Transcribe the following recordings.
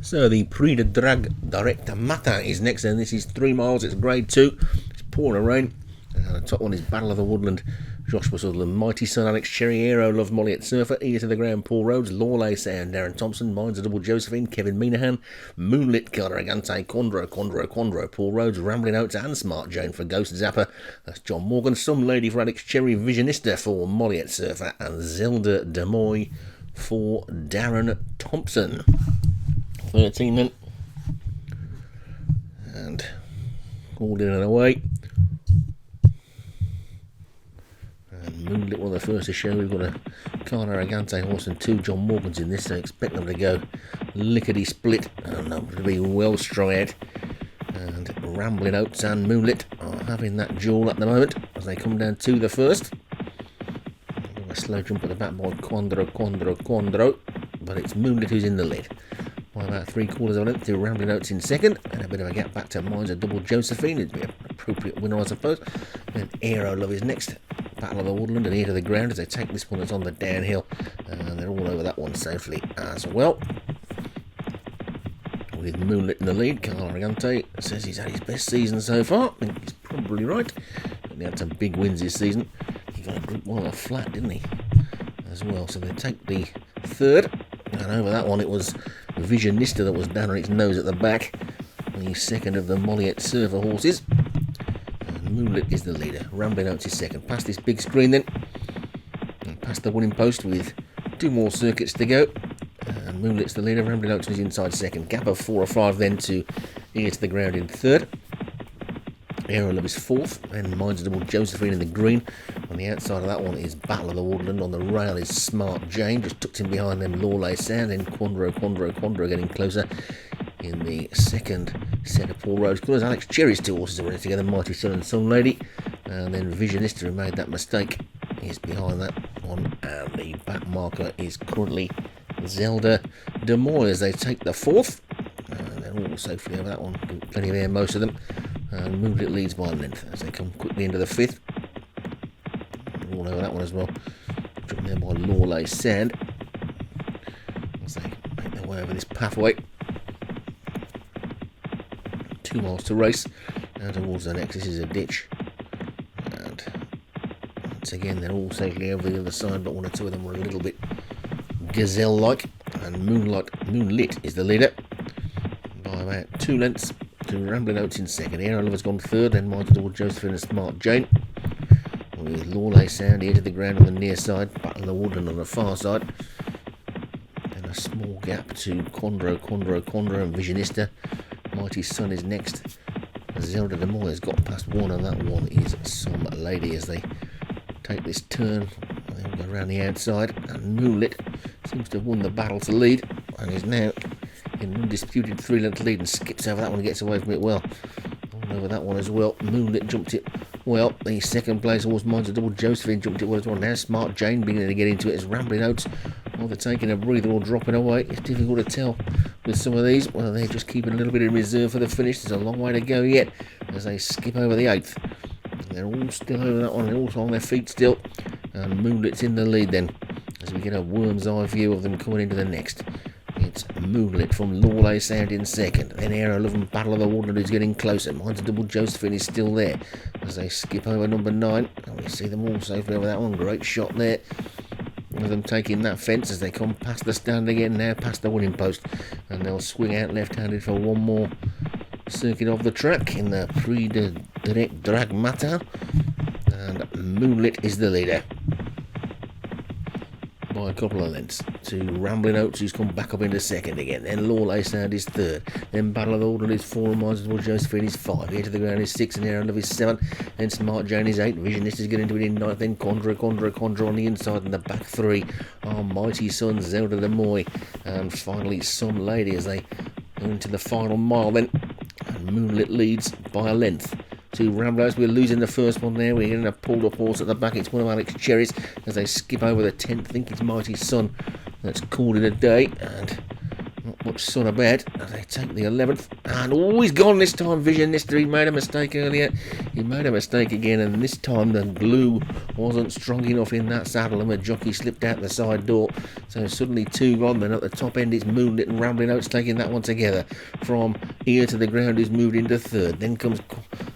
So the Prix de Direct Matin is next, and this is 3 miles. It's grade 2. It's pouring rain. The top one is Battle of the Woodland, Joshua Sutherland, Mighty Son, Alex Cherry, Aero Love, Molliet Surfer, Ear to the Ground, Paul Rhodes, Lawley Sound, Darren Thompson, Minds of Double Josephine, Kevin Minahan, Moonlit, Carter Agante, Condro, Paul Rhodes, Rambling Oats, and Smart Jane for Ghost Zapper. That's John Morgan, Some Lady for Alex Cherry, Visionista for Molliet Surfer, and Zelda Demoy for Darren Thompson. 13 then. And called in and away. And Moonlit, one of the first to show. We've got a Carter Agante horse and 2 John Morgans in this, so I expect them to go lickety split. And them to be well strung out. And Rambling Oats and Moonlit are having that duel at the moment as they come down to the first. A slow jump at the back by Condro, but it's Moonlit who's in the lead. By about 3/4 of a length to Rambling Oats in second, and a bit of a gap back to Minds of Double Josephine. It'd be an appropriate winner, I suppose. Then Aero Love is next. Battle of the Woodland and Ear to the Ground as they take this one that's on the downhill, and they're all over that one safely as well. With Moonlit in the lead, Carl Argante says he's had his best season so far. I think he's probably right. He had some big wins this season. He got a Group 1 off flat, didn't he? As well, so they take the third, and over that one it was Visionista that was down on its nose at the back. The second of the Molliet Surfer horses. And Moonlit is the leader. Rambling Oats is second. Past this big screen then. And past the winning post with 2 more circuits to go. And Moonlit's the leader. Rambling Oats is inside second. Gap of 4 or 5 then to Ear to the Ground in third. Aero Love is fourth, and Minds of Double Josephine in the green. On the outside of that one is Battle of the Woodland. On the rail is Smart Jane, just tucked in behind them Lawley Sound, and Condro getting closer. In the second set of Paul Rhodes colours, Alex Cherry's 2 horses are running together, Mighty Son and Some Lady. And then Visionista, who made that mistake, is behind that one, and the back marker is currently Zelda Demoy as they take the fourth. And they're all safely over that one, plenty of air, most of them. And Moonlit leads by a length as they come quickly into the fifth. All over that one as well. Dropping there by Lawley Sand as they make their way over this pathway. 2 miles to race. Now towards the next, this is a ditch. And once again, they're all safely over the other side, but 1 or 2 of them were a little bit gazelle-like. And Moonlit is the leader by about 2 lengths. To Rambling Oats in second. Aero Love has gone third, then Mighty Double Josephine and Smart Jane. With Lawley Sound Ear to the Ground on the near side, Battle of the Woodland on the far side. Then a small gap to Condro and Visionista. Mighty Son is next. Zelda Demoy has got past one, and that one is Some Lady as they take this turn. They'll go around the outside, and Moonlit seems to have won the battle to lead, and is now in an undisputed 3-length lead and skips over that one and gets away from it well. All over that one as well. Moonlit jumped it well. The second place horse, Minds of Double Josephine, jumped it well as well. Now Smart Jane beginning to get into it as Rambling Oats, either taking a breather or dropping away. It's difficult to tell with some of these. Well, they're just keeping a little bit in reserve for the finish. There's a long way to go yet as they skip over the 8th. They're all still over that one. They're all on their feet still. And Moonlit's in the lead then as we get a worm's eye view of them coming into the next. It's Moonlit from Lawley Sound in second. Then Aero Love and Battle of the Woodland is getting closer. Minds of Double Josephine is still there as they skip over number 9. And we see them all safely over that one. Great shot there. One of them taking that fence as they come past the stand again, now past the winning post. And they'll swing out left-handed for one more circuit of the track in the Prix de Direct Matin. And Moonlit is the leader by a couple of lengths to Rambling Oats, who's come back up into second again. Then Lawley Sound is third. Then Battle of the Woodland is 4, and Minds of Double Josephine is 5. Ear to the Ground is 6, and Aero Love is 7. Then Smart Jane is 8. Visionist is getting into it in 9th. Then Condro on the inside, and the back 3 are Mighty Son, Zelda Demoy, and finally Some Lady as they go into the final mile then. And Moonlit leads by a length to Rambling Oats. We're losing the first one there. We're getting a pulled up horse at the back. It's one of Alex Cherry's as they skip over the 10th. I think it's Mighty Son that's called it a day, and not much sun about as they take the 11th. And he's gone this time. Visionista, he made a mistake earlier. He made a mistake again, and this time the glue wasn't strong enough in that saddle, and the jockey slipped out the side door. So suddenly 2 gone. Then at the top end it's Moonlit and Rambling Oats taking that one together. From Ear to the Ground is moved into third. Then comes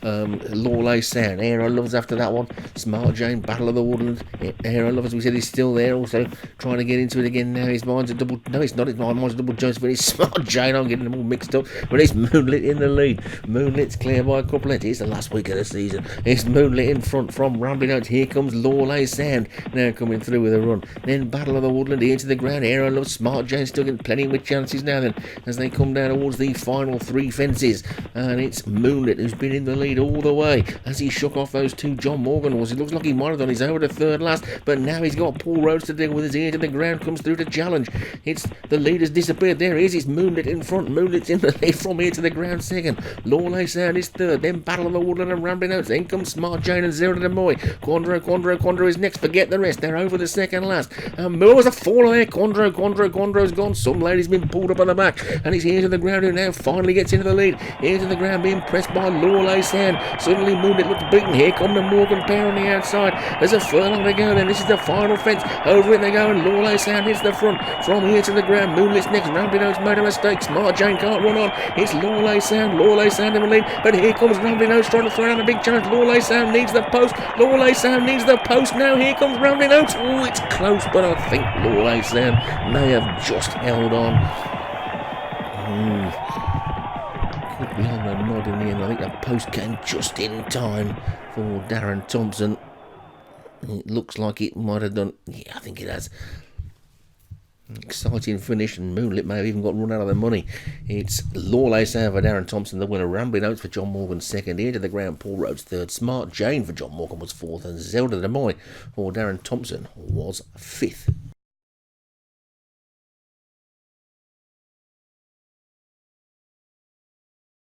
Lawley Sound. Aero Loves after that one. Smart Jane, Battle of the Woodland. Aero Love, as we said, is still there. Also trying to get into it again now. His mind's a double. No, it's not. Mine's a double Jones, but it's Smart Jane. I'm getting them all mixed up. But it's Moonlit in the lead. Moonlit's clear by a couple. It's the last week of the season. It's Moonlit in front from Rambling Oats. Here comes Lawley Sound now coming through with a run. Then Battle of the Woodland into the ground. Aero Love, Smart Jane still getting plenty with chances now then as they come down towards the final 3 fences. And it's Moonlit who's been in the lead all the way as he shook off those 2 John Morgan horses. It looks like he might have done his over to third last, but now he's got Paul Rhodes to deal with. His ear to the ground comes through to challenge. It's the leader's disappeared. There he is. It's Moonlit in front. Moonlit's in the lead from here to the ground second. Lawley Sound is third. Then Battle of the Woodland and Rambling Oats. Then comes Smart Jane and Zero to the Moy. Quandro is next. Forget the rest. They're over the second last. And Moore's a fall there. Quandro's gone. Some lady's been pulled up on the back. And he's here to the ground who now finally gets into the lead. Here to the ground being pressed by Lawley Sound. Suddenly Moonlit looks beaten. Here come the Morgan pair on the outside. There's a furlong to go then. This is the final fence. Over it they go and Lawley Sound hits the front. From here to the ground. Moonlit's next. Rambling Oats made a mistake. Smart Jane can't run on. It's Lawley Sound in the lead. But here comes Rambling Oats trying to throw down a big challenge. Lawley Sound needs the post. Lawley Sound needs the post. Now here comes Rambling Oats. Oh, it's close, but I think Lawley Sound may have just held on. Could be on a nod in the end. I think the post came just in time for Darren Thompson. It looks like it might have done. Yeah, I think it has. Exciting finish, and Moonlit may have even got run out of the money. It's Lawley Sound for Darren Thompson, the winner. Rambling Oats for John Morgan second. Here to the ground, Paul Rhodes third. Smart Jane for John Morgan was fourth, and Zelda de Moy for Darren Thompson was fifth.